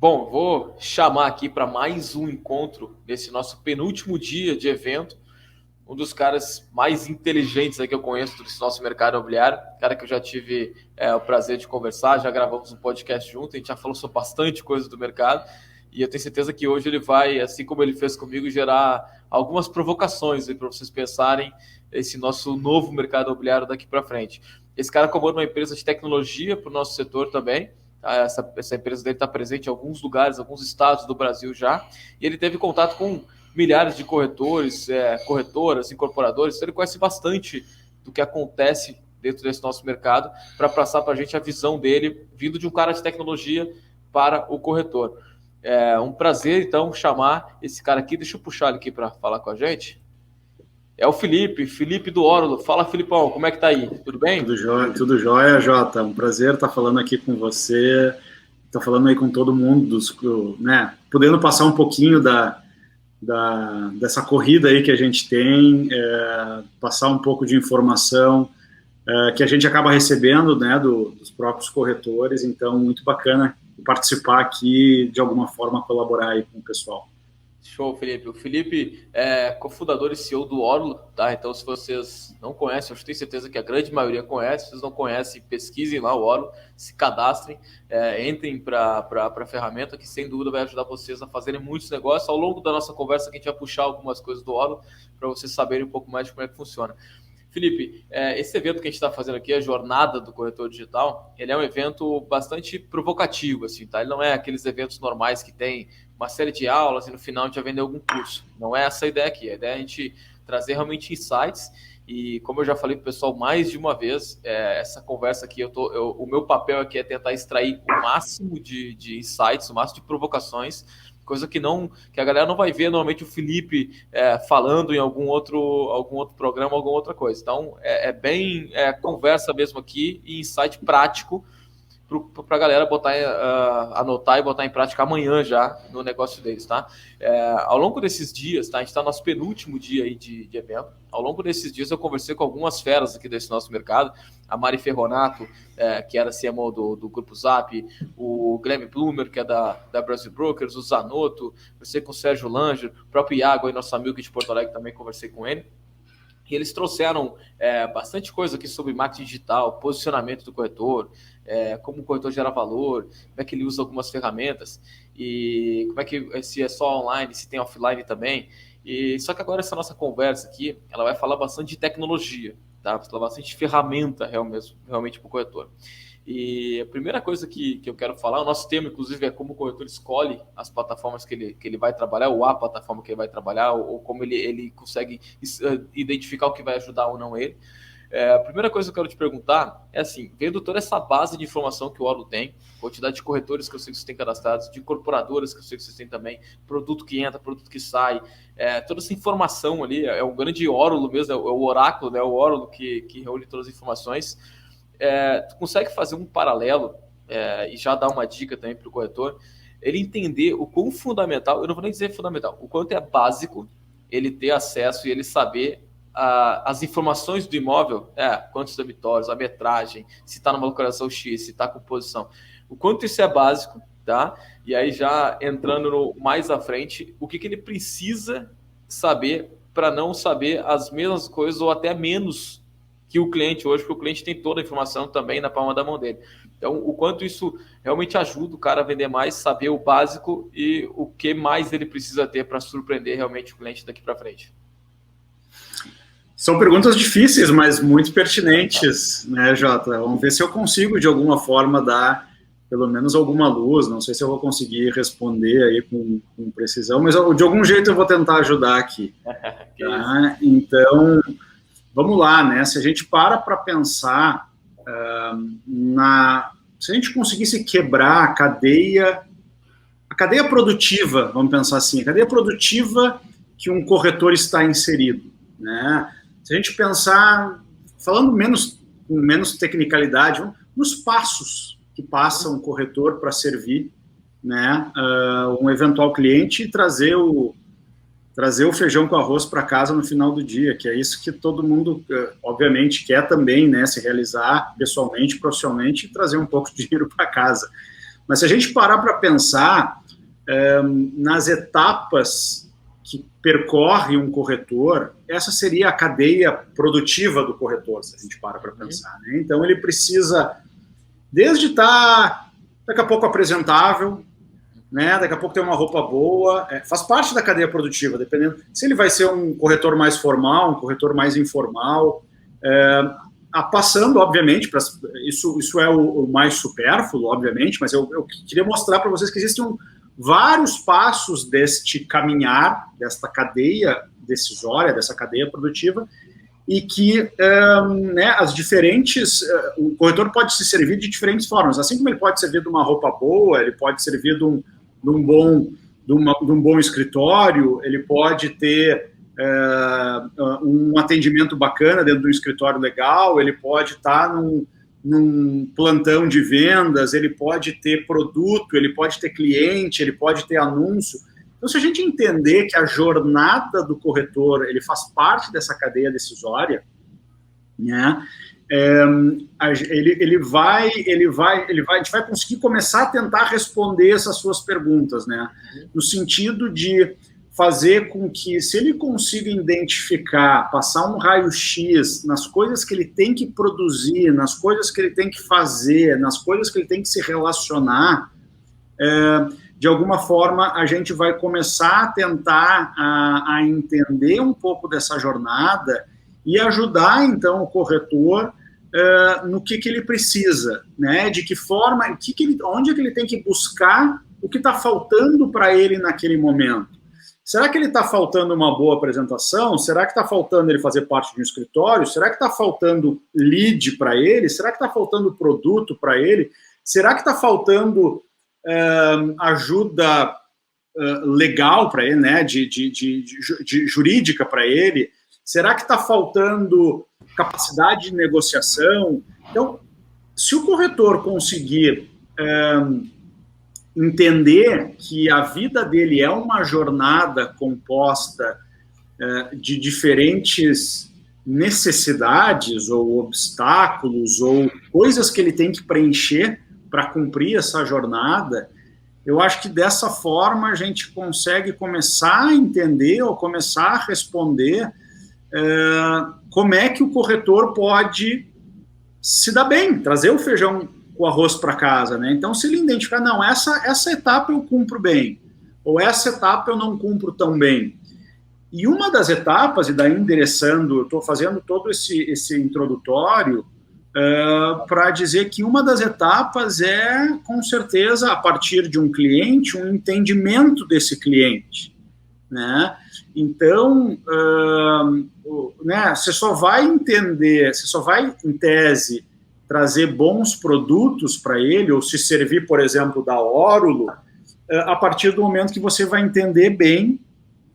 Bom, vou chamar aqui para mais um encontro nesse nosso penúltimo dia de evento. Um dos caras mais inteligentes aí que eu conheço desse nosso mercado imobiliário, cara que eu já tive o prazer de conversar, já gravamos um podcast junto, a gente já falou sobre bastante coisa do mercado, e eu tenho certeza que hoje ele vai, assim como ele fez comigo, gerar algumas provocações para vocês pensarem esse nosso novo mercado imobiliário daqui para frente. Esse cara comanda uma empresa de tecnologia para o nosso setor também. Essa empresa dele está presente em alguns lugares, alguns estados do Brasil já, e ele teve contato com milhares de corretores, corretoras, incorporadores, então ele conhece bastante do que acontece dentro desse nosso mercado para passar para a gente a visão dele, vindo de um cara de tecnologia para o corretor. É um prazer, então, chamar esse cara aqui. Deixa eu puxar ele aqui para falar com a gente. É o Felipe do Órulo. Fala, Filipão, como é que tá aí? Tudo bem? Tudo jóia, Jota. Um prazer estar falando aqui com você, estar falando aí com todo mundo, né? Podendo passar um pouquinho dessa corrida aí que a gente tem, passar um pouco de informação que a gente acaba recebendo, né, dos próprios corretores. Então, muito bacana participar aqui, de alguma forma, colaborar aí com o pessoal. Show, Felipe. O Felipe é cofundador e CEO do Órulo, tá? Então, se vocês não conhecem, eu tenho certeza que a grande maioria conhece. Se vocês não conhecem, pesquisem lá o Órulo, se cadastrem, entrem para a ferramenta, que sem dúvida vai ajudar vocês a fazerem muitos negócios. Ao longo da nossa conversa, que a gente vai puxar algumas coisas do Órulo para vocês saberem um pouco mais de como é que funciona. Felipe, esse evento que a gente está fazendo aqui, a Jornada do Corretor Digital, ele é um evento bastante provocativo, assim, tá? Ele não é aqueles eventos normais que tem uma série de aulas e no final a gente vai vender algum curso. Não é essa a ideia aqui. A ideia é a gente trazer realmente insights e, como eu já falei para o pessoal mais de uma vez, essa conversa aqui, o meu papel aqui é tentar extrair o máximo de insights, o máximo de provocações, coisa que a galera não vai ver normalmente o Felipe falando em algum outro programa, alguma outra coisa. Então, bem conversa mesmo aqui e insight prático para a galera anotar e botar em prática amanhã já no negócio deles, tá? Ao longo desses dias, tá? A gente está no nosso penúltimo dia aí de evento. Ao longo desses dias eu conversei com algumas feras aqui desse nosso mercado, a Mari Ferronato, que era CMO do Grupo Zap, o Guilherme Blumer, que é da Brasil Brokers, o Zanotto, conversei com o Sérgio Langer, o próprio Iago, aí, nosso amigo aqui de Porto Alegre, também conversei com ele. E eles trouxeram bastante coisa aqui sobre marketing digital, posicionamento do corretor, como o corretor gera valor, como é que ele usa algumas ferramentas, e como é que se é só online, se tem offline também. E só que agora essa nossa conversa aqui, ela vai falar bastante de tecnologia, tá? Vai falar bastante de ferramenta realmente para o corretor. E a primeira coisa que eu quero falar, o nosso tema, inclusive, é como o corretor escolhe as plataformas que ele vai trabalhar, ou a plataforma que ele vai trabalhar, ou como ele consegue identificar o que vai ajudar ou não ele. A primeira coisa que eu quero te perguntar é assim, vendo toda essa base de informação que o Órulo tem, quantidade de corretores que eu sei que vocês têm cadastrados, de incorporadoras que eu sei que vocês têm também, produto que entra, produto que sai, toda essa informação ali, é um grande Órulo mesmo, é o oráculo, né, o Órulo que reúne todas as informações. Tu consegue fazer um paralelo e já dar uma dica também para o corretor, ele entender o quão fundamental, eu não vou nem dizer fundamental, o quanto é básico ele ter acesso e ele saber as informações do imóvel, quantos dormitórios, a metragem, se está numa localização X, se está com posição, o quanto isso é básico, tá? E aí já entrando mais à frente, o que ele precisa saber para não saber as mesmas coisas ou até menos que o cliente hoje, porque o cliente tem toda a informação também na palma da mão dele. Então, o quanto isso realmente ajuda o cara a vender mais, saber o básico e o que mais ele precisa ter para surpreender realmente o cliente daqui para frente. São perguntas difíceis, mas muito pertinentes, né, Jota? Vamos ver se eu consigo, de alguma forma, dar pelo menos alguma luz. Não sei se eu vou conseguir responder aí com precisão, mas de algum jeito eu vou tentar ajudar aqui. Tá? Então, vamos lá, né? Se a gente para pensar se a gente conseguisse quebrar a cadeia produtiva, vamos pensar assim, a cadeia produtiva que um corretor está inserido, né? Se a gente pensar, falando com menos tecnicalidade, nos passos que passa um corretor para servir, né, um eventual cliente e trazer o feijão com arroz para casa no final do dia, que é isso que todo mundo, obviamente, quer também, né, se realizar pessoalmente, profissionalmente e trazer um pouco de dinheiro para casa. Mas se a gente parar para pensar nas etapas que percorre um corretor, essa seria a cadeia produtiva do corretor, se a gente para pensar, né? Então, ele precisa, desde estar, daqui a pouco, apresentável, né? Daqui a pouco ter uma roupa boa, faz parte da cadeia produtiva, dependendo se ele vai ser um corretor mais formal, um corretor mais informal, passando, obviamente, isso é o mais supérfluo, obviamente, mas eu queria mostrar para vocês que existem vários passos deste caminhar, desta cadeia decisória, dessa cadeia produtiva, e que né, o corretor pode se servir de diferentes formas, assim como ele pode servir de uma roupa boa, ele pode servir de um bom escritório, ele pode ter um atendimento bacana dentro de um escritório legal, ele pode estar num plantão de vendas, ele pode ter produto, ele pode ter cliente, ele pode ter anúncio. Então, se a gente entender que a jornada do corretor ele faz parte dessa cadeia decisória, né, a gente vai conseguir começar a tentar responder essas suas perguntas, né, no sentido de fazer com que, se ele consiga identificar, passar um raio-x nas coisas que ele tem que produzir, nas coisas que ele tem que fazer, nas coisas que ele tem que se relacionar, de alguma forma a gente vai começar a tentar a entender um pouco dessa jornada e ajudar, então, o corretor no que ele precisa, né? De que forma, onde é que ele tem que buscar o que está faltando para ele naquele momento. Será que ele está faltando uma boa apresentação? Será que está faltando ele fazer parte de um escritório? Será que está faltando lead para ele? Será que está faltando produto para ele? Será que está faltando ajuda legal para ele, né? de jurídica para ele? Será que está faltando capacidade de negociação? Então, se o corretor conseguir entender que a vida dele é uma jornada composta de diferentes necessidades ou obstáculos ou coisas que ele tem que preencher para cumprir essa jornada, eu acho que dessa forma a gente consegue começar a entender ou começar a responder como é que o corretor pode se dar bem, trazer o feijão com arroz para casa, né? Então, se ele identificar, não, essa etapa eu cumpro bem, ou essa etapa eu não cumpro tão bem. E uma das etapas, e daí endereçando, eu estou fazendo todo esse introdutório para dizer que uma das etapas é, com certeza, a partir de um cliente, um entendimento desse cliente, né? Então, né, você só vai entender, você só vai, em tese, trazer bons produtos para ele, ou se servir, por exemplo, da Órulo, a partir do momento que você vai entender bem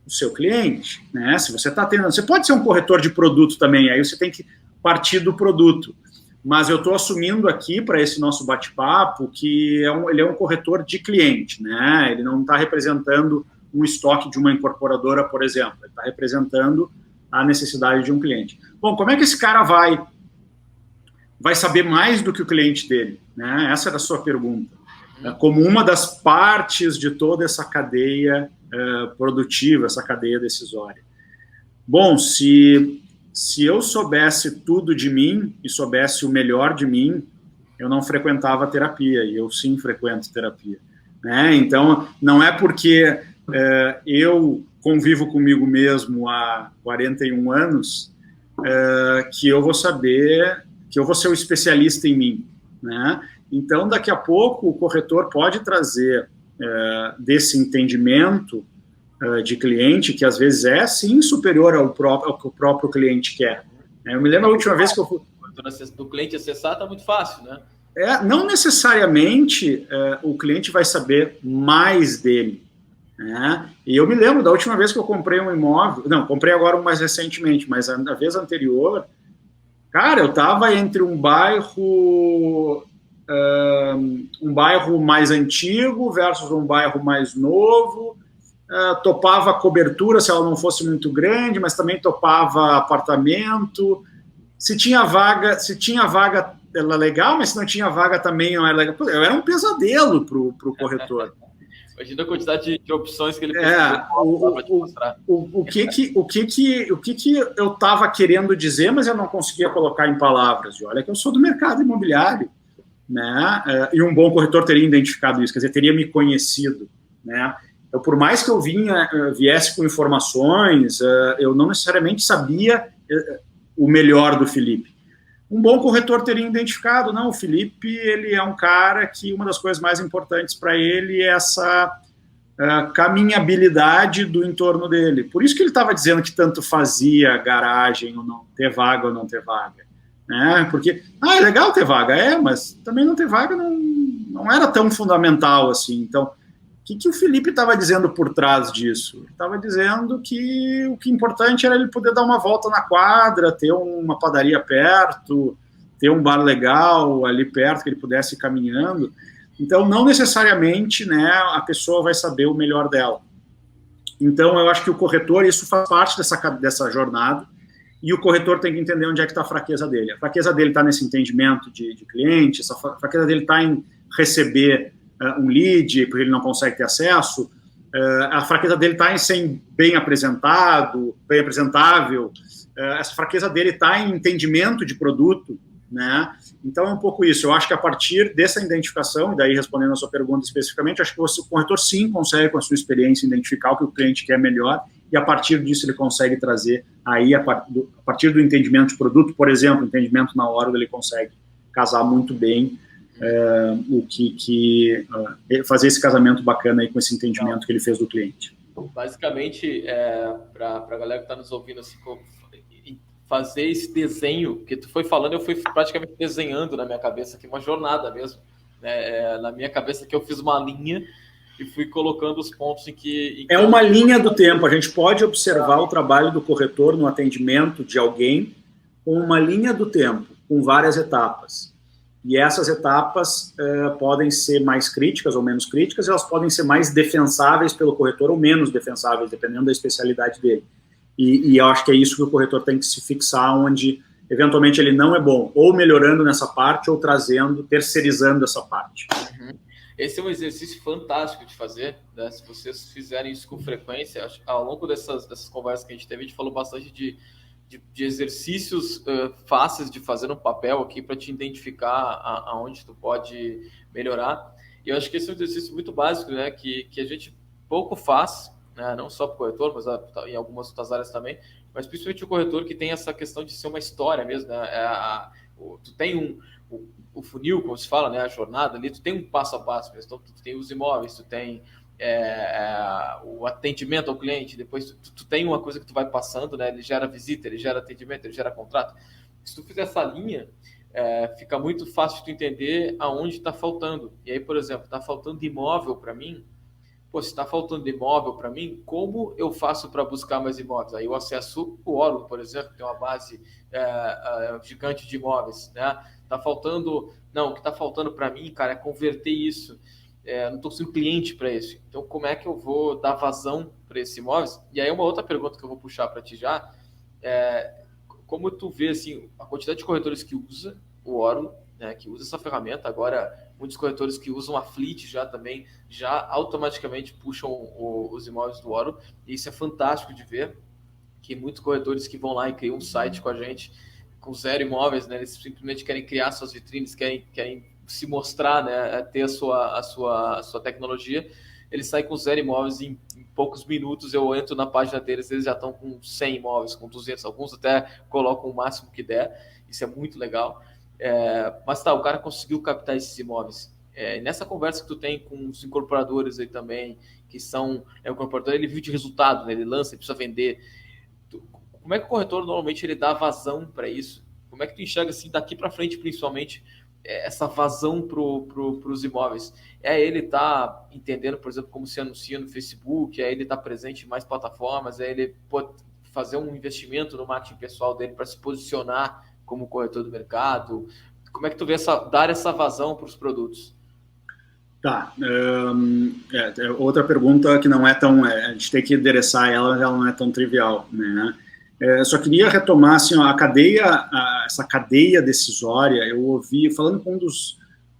o seu cliente, né? Se você está tendo... Você pode ser um corretor de produto também, aí você tem que partir do produto. Mas eu estou assumindo aqui, para esse nosso bate-papo, que ele é um corretor de cliente, né? Ele não está representando um estoque de uma incorporadora, por exemplo. Ele está representando a necessidade de um cliente. Bom, como é que esse cara vai saber mais do que o cliente dele, né? Essa era a sua pergunta. Como uma das partes de toda essa cadeia produtiva, essa cadeia decisória. Bom, se eu soubesse tudo de mim e soubesse o melhor de mim, eu não frequentava terapia, e eu sim frequento terapia, né? Então, não é porque eu convivo comigo mesmo há 41 anos que eu vou saber... que eu vou ser o especialista em mim, né? Então, daqui a pouco, o corretor pode trazer desse entendimento de cliente, que às vezes é, sim, superior ao que o próprio cliente quer. Eu me lembro a última vez que eu fui... Do cliente acessar está muito fácil, né? Não necessariamente o cliente vai saber mais dele, né? E eu me lembro da última vez que eu comprei um imóvel, não, comprei agora um mais recentemente, mas a vez anterior... Cara, eu estava entre um bairro mais antigo versus um bairro mais novo, topava cobertura se ela não fosse muito grande, mas também topava apartamento. Se tinha vaga era legal, mas se não tinha vaga também não era legal. Pô, eu era um pesadelo para o corretor. Imagina a quantidade de opções que ele pesquisou para te mostrar. O que eu estava querendo dizer, mas eu não conseguia colocar em palavras. Olha que eu sou do mercado imobiliário, né? E um bom corretor teria identificado isso, quer dizer, teria me conhecido, né? Então, por mais que eu viesse com informações, eu não necessariamente sabia o melhor do Felipe. Um bom corretor teria identificado, não, o Felipe, ele é um cara que uma das coisas mais importantes para ele é essa caminhabilidade do entorno dele. Por isso que ele estava dizendo que tanto fazia garagem ou não, ter vaga ou não ter vaga. Né? Porque, é legal ter vaga, mas também não ter vaga não era tão fundamental assim. Então, o que o Felipe estava dizendo por trás disso? Ele estava dizendo que o que é importante era ele poder dar uma volta na quadra, ter uma padaria perto, ter um bar legal ali perto, que ele pudesse ir caminhando. Então, não necessariamente, né, a pessoa vai saber o melhor dela. Então, eu acho que o corretor, isso faz parte dessa jornada, e o corretor tem que entender onde é que está a fraqueza dele. A fraqueza dele está nesse entendimento de cliente, a fraqueza dele está em receber um lead, porque ele não consegue ter acesso, a fraqueza dele está em ser bem apresentado, bem apresentável, essa fraqueza dele está em entendimento de produto, né? Então é um pouco isso. Eu acho que a partir dessa identificação, e daí respondendo a sua pergunta especificamente, acho que o corretor sim consegue, com a sua experiência, identificar o que o cliente quer melhor, e a partir disso ele consegue trazer aí, a partir do entendimento de produto, por exemplo, entendimento na hora, ele consegue casar muito bem fazer esse casamento bacana aí com esse entendimento que ele fez do cliente. Basicamente, para a galera que está nos ouvindo, assim, fazer esse desenho que tu foi falando, eu fui praticamente desenhando na minha cabeça aqui, uma jornada mesmo, né? Na minha cabeça que eu fiz uma linha e fui colocando os pontos em que... É uma linha do tempo, a gente pode observar o trabalho do corretor no atendimento de alguém com uma linha do tempo, com várias etapas. E essas etapas podem ser mais críticas ou menos críticas, elas podem ser mais defensáveis pelo corretor ou menos defensáveis, dependendo da especialidade dele. E eu acho que é isso que o corretor tem que se fixar, onde eventualmente ele não é bom, ou melhorando nessa parte, ou terceirizando essa parte. Uhum. Esse é um exercício fantástico de fazer, né? Se vocês fizerem isso com frequência, ao longo dessas conversas que a gente teve, a gente falou bastante de exercícios fáceis de fazer no papel aqui para te identificar aonde tu pode melhorar. E eu acho que esse é um exercício muito básico, né? Que a gente pouco faz, né? Não só para o corretor, mas em algumas outras áreas também, mas principalmente o corretor que tem essa questão de ser uma história mesmo, né? Tu tem o funil, como se fala, né? A jornada ali, tu tem um passo a passo mesmo. Então, tu tem os imóveis, tu tem o atendimento ao cliente, depois tu tem uma coisa que tu vai passando, né? Ele gera visita, ele gera atendimento, ele gera contrato. Se tu fizer essa linha, fica muito fácil de tu entender aonde está faltando. E aí, por exemplo, está faltando imóvel para mim. Pô, se está faltando imóvel para mim, como eu faço para buscar mais imóveis? Aí eu acesso o Orlo, por exemplo, que tem uma base gigante de imóveis, né? Tá faltando... Não, o que está faltando para mim, cara, é converter isso. Não estou sendo cliente para isso. Então, como é que eu vou dar vazão para esses imóveis? E aí, uma outra pergunta que eu vou puxar para ti já, como tu vê assim, a quantidade de corretores que usa o Orlo, né, que usa essa ferramenta, agora muitos corretores que usam a Fleet já também, já automaticamente puxam os imóveis do Orlo, e isso é fantástico de ver, que muitos corretores que vão lá e criam um site com a gente, com 0 imóveis, né, eles simplesmente querem criar suas vitrines, querem se mostrar, né, ter a sua tecnologia, eles saem com 0 imóveis em poucos minutos, eu entro na página deles, eles já estão com 100 imóveis, com 200, alguns até colocam o máximo que der, isso é muito legal. Mas tá, o cara conseguiu captar esses imóveis. Nessa conversa que tu tem com os incorporadores aí também, que são o incorporador, ele vive de resultado, né, ele lança, ele precisa vender. Como é que o corretor normalmente ele dá vazão para isso? Como é que tu enxerga assim, daqui para frente, principalmente, essa vazão para os imóveis? Ele tá entendendo, por exemplo, como se anuncia no Facebook, ele tá presente em mais plataformas, ele pode fazer um investimento no marketing pessoal dele para se posicionar como corretor do mercado. Como é que tu vê dar essa vazão para os produtos? Tá. Outra pergunta que não é tão... a gente tem que endereçar ela, mas ela não é tão trivial, né? Só queria retomar, assim, ó, essa cadeia decisória, eu ouvi, falando com um dos,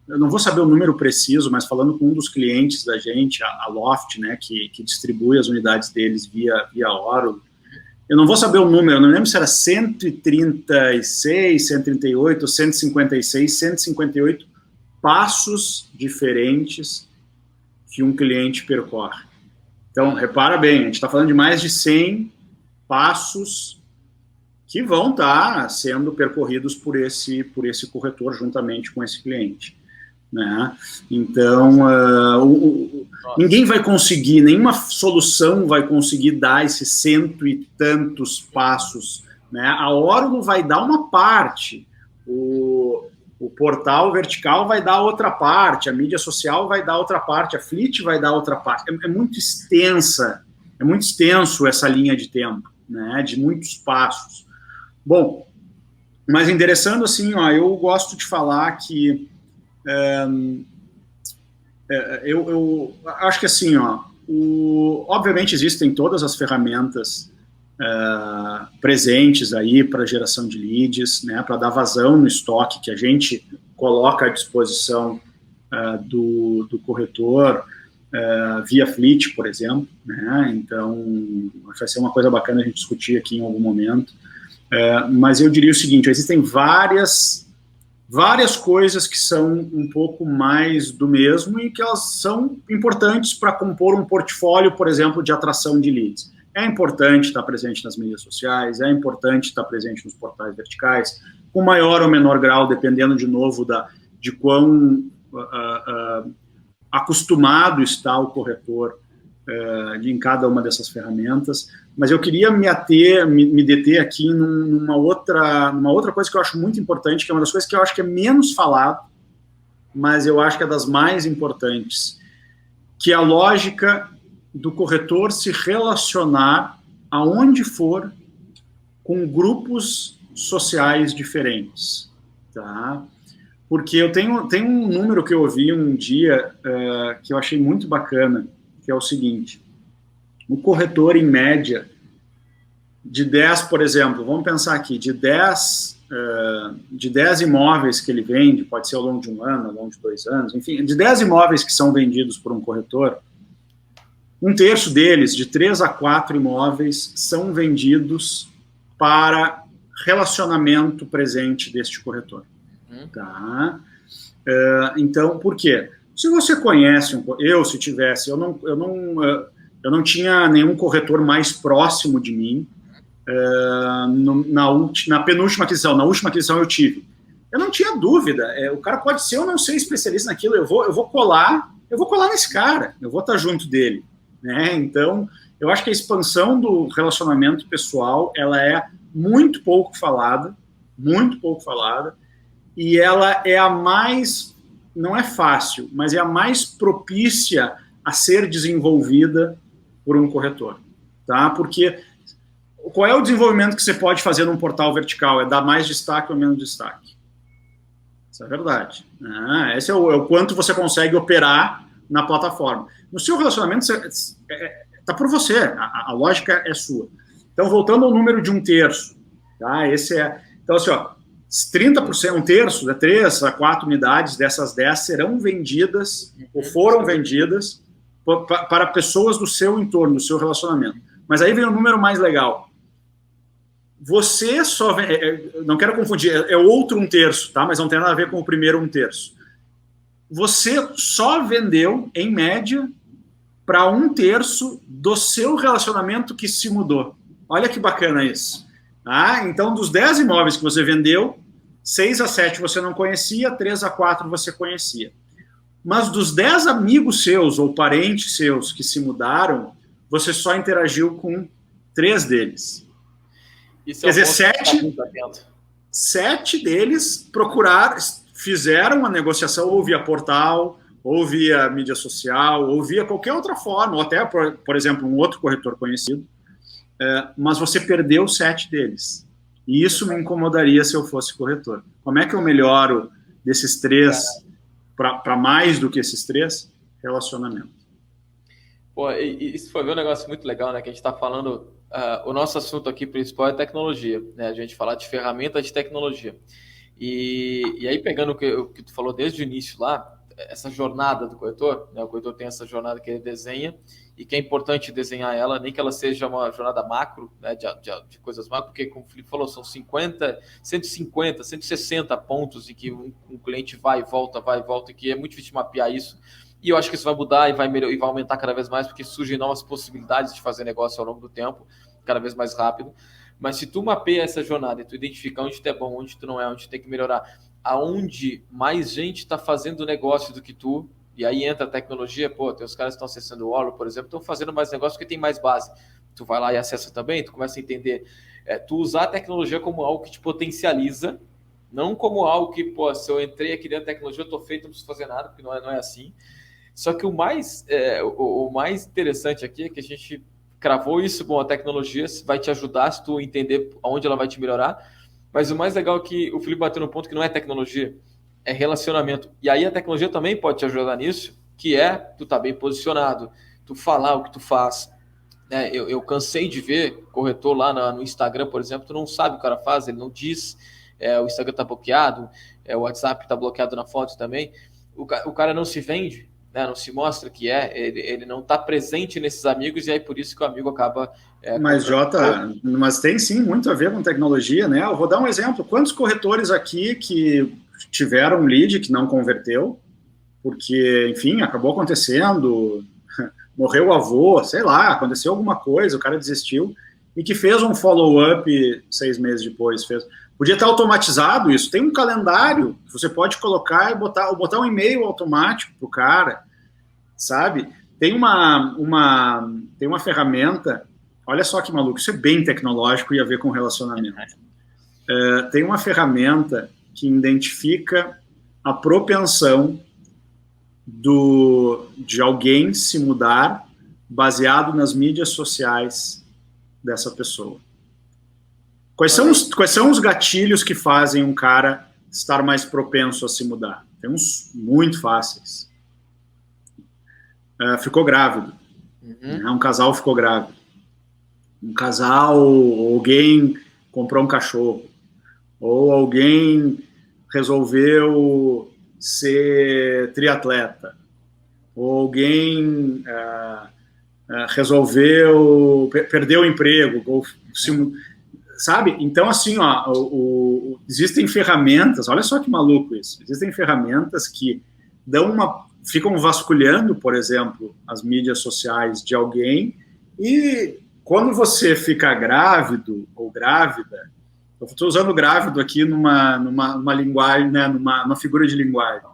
eu não vou saber o número preciso, mas falando com um dos clientes da gente, a Loft, né, que distribui as unidades deles via Oro, eu não vou saber o número, eu não lembro se era 136, 138, 156, 158 passos diferentes que um cliente percorre. Então, repara bem, a gente está falando de mais de 100 passos que vão estar sendo percorridos por esse corretor juntamente com esse cliente, né? Então, ninguém vai conseguir, nenhuma solução vai conseguir dar esses 100 e tantos passos, né? A Órgão vai dar uma parte, o portal vertical vai dar outra parte, a mídia social vai dar outra parte, a Fleet vai dar outra parte. É muito extensa, é muito extenso essa linha de tempo, né? De muitos passos. Bom, mas endereçando assim, ó, eu gosto de falar que eu acho que assim, ó, obviamente existem todas as ferramentas presentes aí para geração de leads, né, para dar vazão no estoque que a gente coloca à disposição do corretor via Fleet, por exemplo, né? Então vai ser uma coisa bacana a gente discutir aqui em algum momento. Mas eu diria o seguinte: existem várias coisas que são um pouco mais do mesmo e que elas são importantes para compor um portfólio, por exemplo, de atração de leads. É importante estar presente nas mídias sociais, é importante estar presente nos portais verticais, com maior ou menor grau, dependendo, de novo, de quão acostumado está o corretor em cada uma dessas ferramentas. Mas eu queria me deter aqui numa outra coisa que eu acho muito importante, que é uma das coisas que eu acho que é menos falado, mas eu acho que é das mais importantes, que é a lógica do corretor se relacionar aonde for com grupos sociais diferentes, tá? Porque eu tenho um número que eu ouvi um dia que eu achei muito bacana, que é o seguinte: o corretor, em média, de 10, por exemplo, vamos pensar aqui, de 10 imóveis que ele vende, pode ser ao longo de um ano, ao longo de 2 anos, enfim, de 10 imóveis que são vendidos por um corretor, 1/3 deles, de 3 a 4 imóveis, são vendidos para relacionamento presente deste corretor. Tá? Então, por quê? Se você conhece, se tivesse, eu não tinha nenhum corretor mais próximo de mim na penúltima aquisição. Na última aquisição eu tive. Eu não tinha dúvida. O cara pode ser ou não ser especialista naquilo. Eu vou colar nesse cara. Eu vou estar junto dele, né? Então, eu acho que a expansão do relacionamento pessoal, ela é muito pouco falada, e ela é a mais, não é fácil, mas é a mais propícia a ser desenvolvida por um corretor, tá? Porque qual é o desenvolvimento que você pode fazer num portal vertical? É dar mais destaque ou menos destaque? Isso é verdade. Esse é o quanto você consegue operar na plataforma. No seu relacionamento, está por você, a lógica é sua. Então, voltando ao número de 1/3, tá? Então, assim, ó, 30%, 1/3, 3 a 4 unidades dessas 10 serão vendidas, ou foram vendidas, para pessoas do seu entorno, do seu relacionamento. Mas aí vem o número mais legal. Você só... não quero confundir, é outro 1/3, tá? Mas não tem nada a ver com o primeiro 1/3. Você só vendeu, em média, para 1/3 do seu relacionamento que se mudou. Olha que bacana isso. Então, dos 10 imóveis que você vendeu, 6 a 7 você não conhecia, 3 a 4 você conhecia. Mas dos 10 amigos seus ou parentes seus que se mudaram, você só interagiu com 3 deles. Isso Quer dizer, 7 deles fizeram uma negociação ou via portal, ou via mídia social, ou via qualquer outra forma, ou até, por exemplo, um outro corretor conhecido, mas você perdeu 7 deles. E isso me incomodaria se eu fosse corretor. Como é que eu melhoro desses 3 para mais do que esses 3? Relacionamento. Pô, isso foi um negócio muito legal, né? Que a gente está falando o nosso assunto aqui principal é tecnologia, né? A gente falar de ferramentas de tecnologia. E aí, pegando o que tu falou desde o início lá, essa jornada do corretor, né? O corretor tem essa jornada que ele desenha e que é importante desenhar ela, nem que ela seja uma jornada macro, né? De coisas macro, porque, como o Felipe falou, são 150, 160 pontos em que um cliente vai e volta, e que é muito difícil mapear isso. E eu acho que isso vai mudar e vai aumentar cada vez mais, porque surgem novas possibilidades de fazer negócio ao longo do tempo, cada vez mais rápido. Mas se tu mapeia essa jornada e tu identificar onde tu é bom, onde tu não é, onde tu tem que melhorar, aonde mais gente está fazendo negócio do que tu, e aí entra a tecnologia, pô, tem os caras que estão acessando o Orlo, por exemplo, estão fazendo mais negócio porque tem mais base. Tu vai lá e acessa também, tu começa a entender. Tu usar a tecnologia como algo que te potencializa, não como algo que, pô, se eu entrei aqui dentro da tecnologia, eu tô feito, não preciso fazer nada, porque não é assim. Só que o mais interessante aqui é que a gente cravou isso com a tecnologia, vai te ajudar se tu entender onde ela vai te melhorar. Mas o mais legal é que o Felipe bateu no ponto que não é tecnologia, é relacionamento. E aí a tecnologia também pode te ajudar nisso, que é tu tá bem posicionado, tu falar o que tu faz. Né? Eu cansei de ver corretor lá no Instagram, por exemplo, tu não sabe o que o cara faz, ele não diz, o Instagram tá bloqueado, o WhatsApp tá bloqueado na foto também. O cara não se vende, né? Não se mostra que ele não está presente nesses amigos, e aí por isso que o amigo acaba... Mas, Jota, mas tem sim muito a ver com tecnologia, né? Eu vou dar um exemplo. Quantos corretores aqui que tiveram um lead que não converteu, porque, enfim, acabou acontecendo, morreu o avô, sei lá, aconteceu alguma coisa, o cara desistiu, e que fez um follow-up 6 meses depois, Podia estar automatizado isso. Tem um calendário que você pode colocar e botar um e-mail automático para o cara, sabe? Tem uma ferramenta, olha só que maluco, isso é bem tecnológico e a ver com relacionamento. Tem uma ferramenta que identifica a propensão de alguém se mudar baseado nas mídias sociais dessa pessoa. Quais são os gatilhos que fazem um cara estar mais propenso a se mudar? Tem uns muito fáceis. Ficou grávido. Um casal ficou grávido. Um casal, alguém comprou um cachorro. Ou alguém resolveu ser triatleta. Ou alguém resolveu perder o emprego. Ou sabe? Então, assim, existem ferramentas, olha só que maluco isso, existem ferramentas que ficam vasculhando, por exemplo, as mídias sociais de alguém, e quando você fica grávido ou grávida, eu estou usando grávido aqui numa linguagem, né, numa figura de linguagem,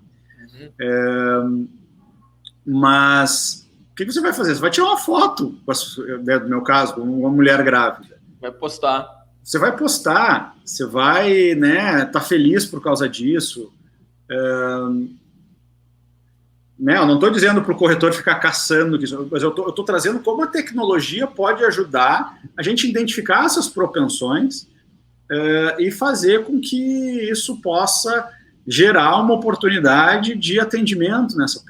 mas o que você vai fazer? Você vai tirar uma foto, no meu caso, com uma mulher grávida. Vai postar. Você vai postar, você vai, né, tá feliz por causa disso. Né, eu não estou dizendo para o corretor ficar caçando, mas eu tô trazendo como a tecnologia pode ajudar a gente identificar essas propensões e fazer com que isso possa gerar uma oportunidade de atendimento nessa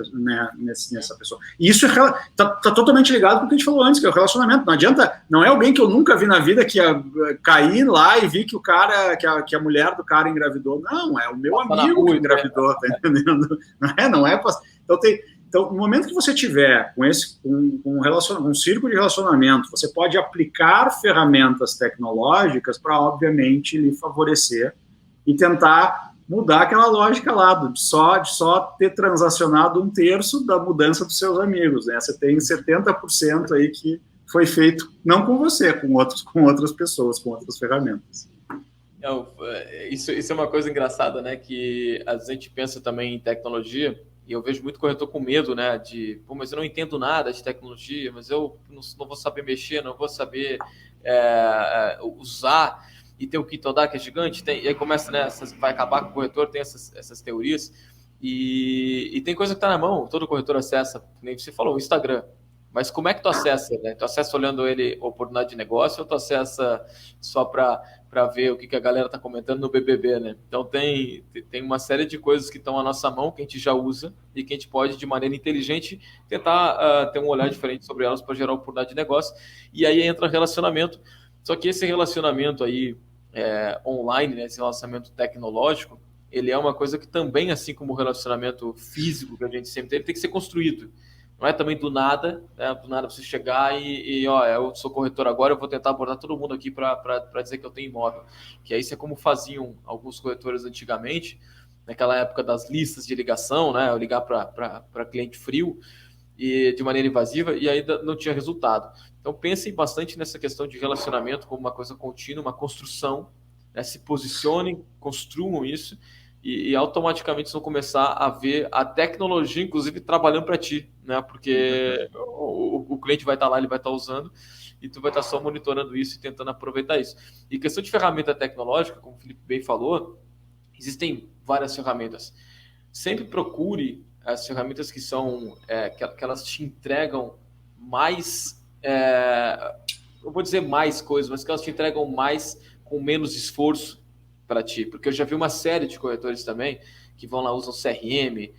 pessoa. E isso tá totalmente ligado com o que a gente falou antes, que é o relacionamento. Não adianta, não é alguém que eu nunca vi na vida que ia cair lá e vi que o cara, que a mulher do cara engravidou. Não, é o meu amigo que engravidou, tá entendendo? Não é. Então, no momento que você tiver com um círculo de relacionamento, você pode aplicar ferramentas tecnológicas para, obviamente, lhe favorecer e tentar mudar aquela lógica lá de só ter transacionado 1/3 da mudança dos seus amigos, né? Você tem 70% aí que foi feito não com você, com outras pessoas, com outras ferramentas. Isso é uma coisa engraçada, né? Que às vezes a gente pensa também em tecnologia, e eu vejo muito corretor com medo, né? Mas eu não entendo nada de tecnologia, mas eu não vou saber mexer, não vou saber usar. E tem o Kitodá, que é gigante, e aí começa, né, vai acabar com o corretor, tem essas teorias, e tem coisa que está na mão, todo corretor acessa, nem você falou, o Instagram. Mas como é que tu acessa, né? Tu acessa olhando ele oportunidade de negócio ou tu acessa só para ver o que a galera está comentando no BBB, né? Então tem uma série de coisas que estão à nossa mão, que a gente já usa e que a gente pode, de maneira inteligente, tentar ter um olhar diferente sobre elas para gerar oportunidade de negócio. E aí entra relacionamento. Só que esse relacionamento aí online, né, esse relacionamento tecnológico, ele é uma coisa que também, assim como o relacionamento físico que a gente sempre teve, tem que ser construído. Não é também do nada, né? Do nada você chegar ó, eu sou corretor agora, eu vou tentar abordar todo mundo aqui para dizer que eu tenho imóvel. Que aí isso é como faziam alguns corretores antigamente, naquela época das listas de ligação, né? Eu ligar para cliente frio e de maneira invasiva e ainda não tinha resultado. Então pensem bastante nessa questão de relacionamento como uma coisa contínua, uma construção, né? Se posicionem, construam isso e automaticamente vocês vão começar a ver a tecnologia, inclusive, trabalhando para ti, né? Porque o cliente vai estar lá, ele vai estar usando, e tu vai estar só monitorando isso e tentando aproveitar isso. E questão de ferramenta tecnológica, como o Felipe bem falou, existem várias ferramentas. Sempre procure as ferramentas que são, que elas te entregam mais, eu vou dizer mais coisas, mas que elas te entregam mais com menos esforço para ti, porque eu já vi uma série de corretores também que vão lá, usam CRM,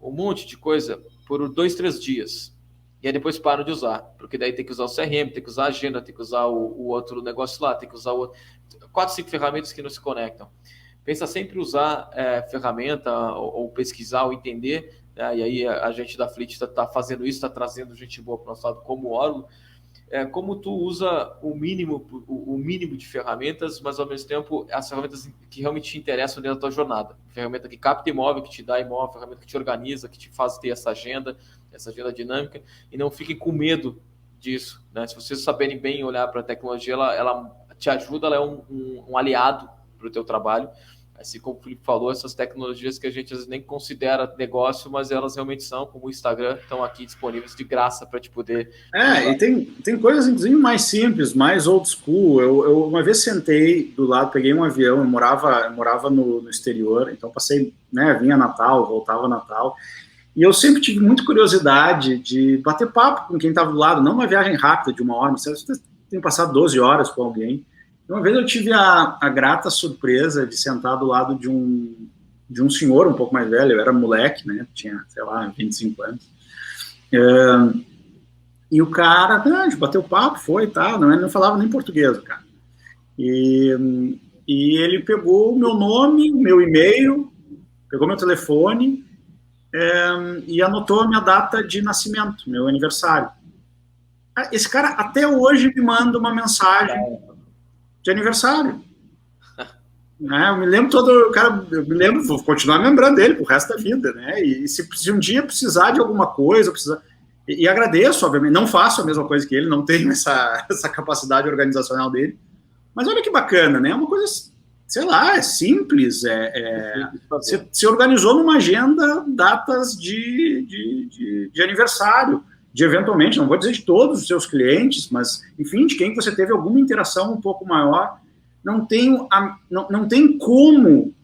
um monte de coisa por 2, 3 dias. E aí depois param de usar, porque daí tem que usar o CRM, tem que usar a agenda, tem que usar o outro negócio lá, tem que usar 4, 5 ferramentas que não se conectam. Pensa sempre usar ferramenta ou pesquisar ou entender, né? E aí a gente da Fleet está fazendo isso, está trazendo gente boa para o nosso lado como o Orlo, como tu usa o mínimo de ferramentas, mas ao mesmo tempo as ferramentas que realmente te interessam dentro da tua jornada. Ferramenta que capta imóvel, que te dá imóvel, ferramenta que te organiza, que te faz ter essa agenda dinâmica, e não fiquem com medo disso, né? Se vocês saberem bem olhar para a tecnologia, ela te ajuda, ela é um aliado para o teu trabalho. Assim como o Felipe falou, essas tecnologias que a gente às vezes nem considera negócio, mas elas realmente são, como o Instagram, estão aqui disponíveis de graça para te poder usar. E tem coisas, inclusive, mais simples, mais old school. Eu uma vez sentei do lado, peguei um avião, eu morava no exterior, então passei, né, vinha Natal, voltava Natal, e eu sempre tive muita curiosidade de bater papo com quem estava do lado, não uma viagem rápida de 1 hora, mas você tem passado 12 horas com alguém. Uma vez eu tive a grata surpresa de sentar do lado de um senhor um pouco mais velho, eu era moleque, né, tinha, sei lá, 25 anos, e o cara, a gente bateu papo, foi e tal, não falava nem português, cara. E ele pegou o meu nome, o meu e-mail, pegou meu telefone e anotou a minha data de nascimento, meu aniversário. Esse cara até hoje me manda uma mensagem de aniversário. Eu me lembro vou continuar me lembrando dele pro resto da vida, né? E se um dia precisar de alguma coisa, e agradeço, obviamente, não faço a mesma coisa que ele, não tenho essa capacidade organizacional dele, mas olha que bacana, né? É uma coisa, sei lá, é simples, se organizou numa agenda datas de aniversário, de eventualmente, não vou dizer de todos os seus clientes, mas, enfim, de quem você teve alguma interação um pouco maior. Não tem como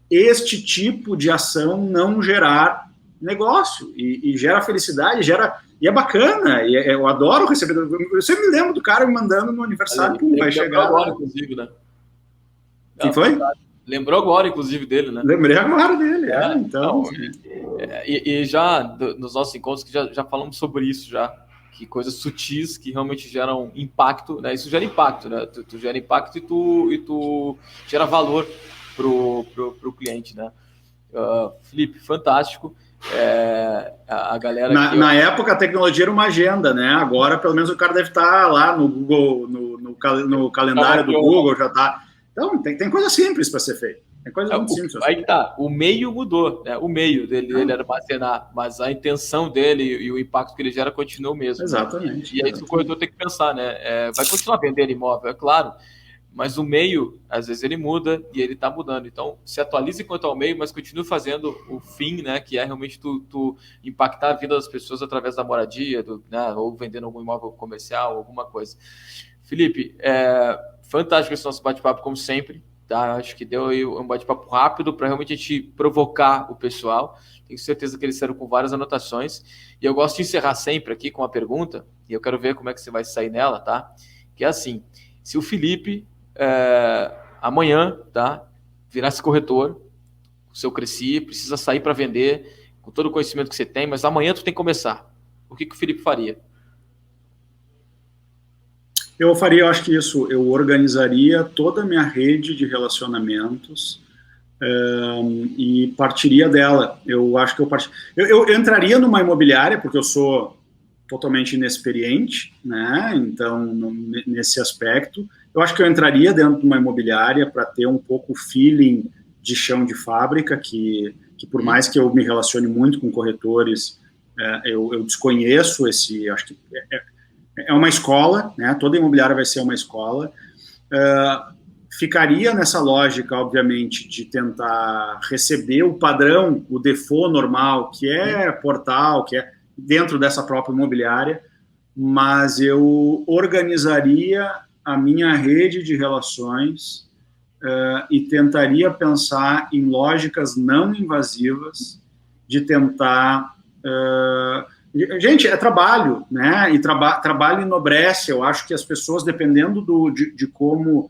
este tipo de ação não gerar negócio, e gera felicidade, e é bacana, eu adoro receber, eu sempre me lembro do cara me mandando no aniversário, vai chegar... Agora, inclusive, né? Quem foi? Lembrou agora, inclusive, dele, né? Lembrei agora dele, então... E já nos nossos encontros, que já falamos sobre isso, que coisas sutis que realmente geram impacto, né? Isso gera impacto, né? Tu gera impacto e tu gera valor pro cliente, né? Felipe, fantástico. A galera... Na época, a tecnologia era uma agenda, né? Agora, pelo menos, o cara deve estar lá no Google, no calendário do Google, já está... Então, tem coisa simples para ser feita. Tem coisa muito simples. Aí tá, o meio mudou, né? O meio dele era armazenar, mas a intenção dele e o impacto que ele gera continua o mesmo. Exatamente. Né? E aí o corretor tem que pensar, né? Vai continuar vendendo imóvel, é claro, mas o meio, às vezes, ele muda e ele está mudando. Então, se atualize quanto ao meio, mas continue fazendo o fim, né? Que é realmente tu impactar a vida das pessoas através da moradia, né? Ou vendendo algum imóvel comercial, alguma coisa. Felipe, fantástico esse nosso bate-papo, como sempre. tá? Acho que deu aí um bate-papo rápido para realmente a gente provocar o pessoal. Tenho certeza que eles saíram com várias anotações. E eu gosto de encerrar sempre aqui com uma pergunta, e eu quero ver como é que você vai sair nela, tá? Que é assim, se o Felipe amanhã, tá, virasse corretor, o seu Cresci, precisa sair para vender com todo o conhecimento que você tem, mas amanhã tu tem que começar. O que o Felipe faria? Eu acho que isso, eu organizaria toda a minha rede de relacionamentos e partiria dela. Eu acho que eu entraria numa imobiliária, porque eu sou totalmente inexperiente, né? Então, nesse aspecto, eu acho que eu entraria dentro de uma imobiliária para ter um pouco o feeling de chão de fábrica, que por mais que eu me relacione muito com corretores, eu desconheço esse, acho que é uma escola, né? Toda imobiliária vai ser uma escola. Ficaria nessa lógica, obviamente, de tentar receber o padrão, o default normal, que é portal, que é dentro dessa própria imobiliária, mas eu organizaria a minha rede de relações e tentaria pensar em lógicas não invasivas de tentar... gente, é trabalho, né? E trabalho enobrece. Eu acho que as pessoas, dependendo de como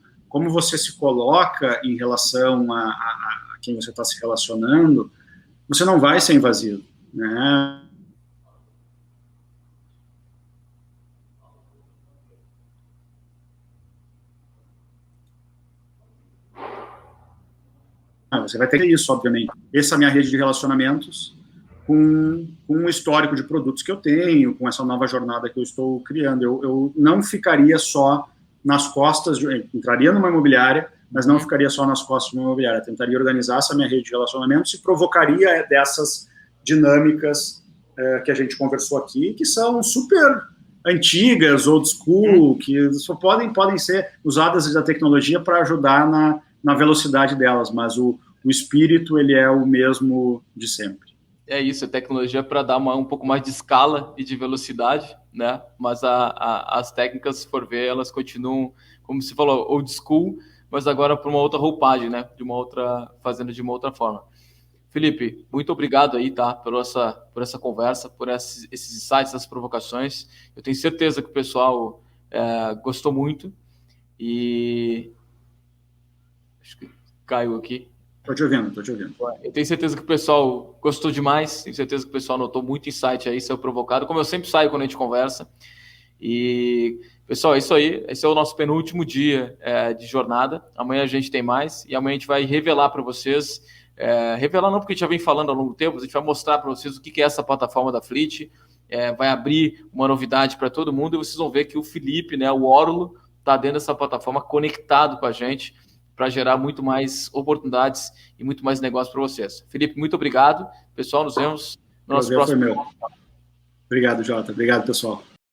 você se coloca em relação a quem você está se relacionando, você não vai ser invasivo, né? Você vai ter isso, obviamente. Essa é a minha rede de relacionamentos com um histórico de produtos que eu tenho, com essa nova jornada que eu estou criando. Eu não ficaria só nas costas, entraria numa imobiliária, mas não ficaria só nas costas de uma imobiliária. Tentaria organizar essa minha rede de relacionamentos e provocaria dessas dinâmicas que a gente conversou aqui, que são super antigas, old school, que só podem ser usadas da tecnologia para ajudar na velocidade delas, mas o espírito, ele é o mesmo de sempre. É isso, a tecnologia para dar um pouco mais de escala e de velocidade, né? Mas as técnicas, se for ver, elas continuam, como você falou, old school, mas agora por uma outra roupagem, né? Fazendo de uma outra forma. Felipe, muito obrigado aí, tá? Por essa conversa, por esses insights, essas provocações. Eu tenho certeza que o pessoal gostou muito e acho que caiu aqui. Estou te ouvindo. Eu tenho certeza que o pessoal gostou demais, tenho certeza que o pessoal notou muito insight aí, saiu provocado, como eu sempre saio quando a gente conversa. E, pessoal, é isso aí. Esse é o nosso penúltimo dia de jornada. Amanhã a gente tem mais e amanhã a gente vai revelar para vocês. Revelar não porque a gente já vem falando ao longo do tempo, a gente vai mostrar para vocês o que é essa plataforma da Fleet. Vai abrir uma novidade para todo mundo e vocês vão ver que o Felipe, né, o Orlo, está dentro dessa plataforma conectado com a gente, para gerar muito mais oportunidades e muito mais negócio para vocês. Felipe, muito obrigado. Pessoal, nos vemos no nosso próximo. Obrigado, Jota. Obrigado, pessoal.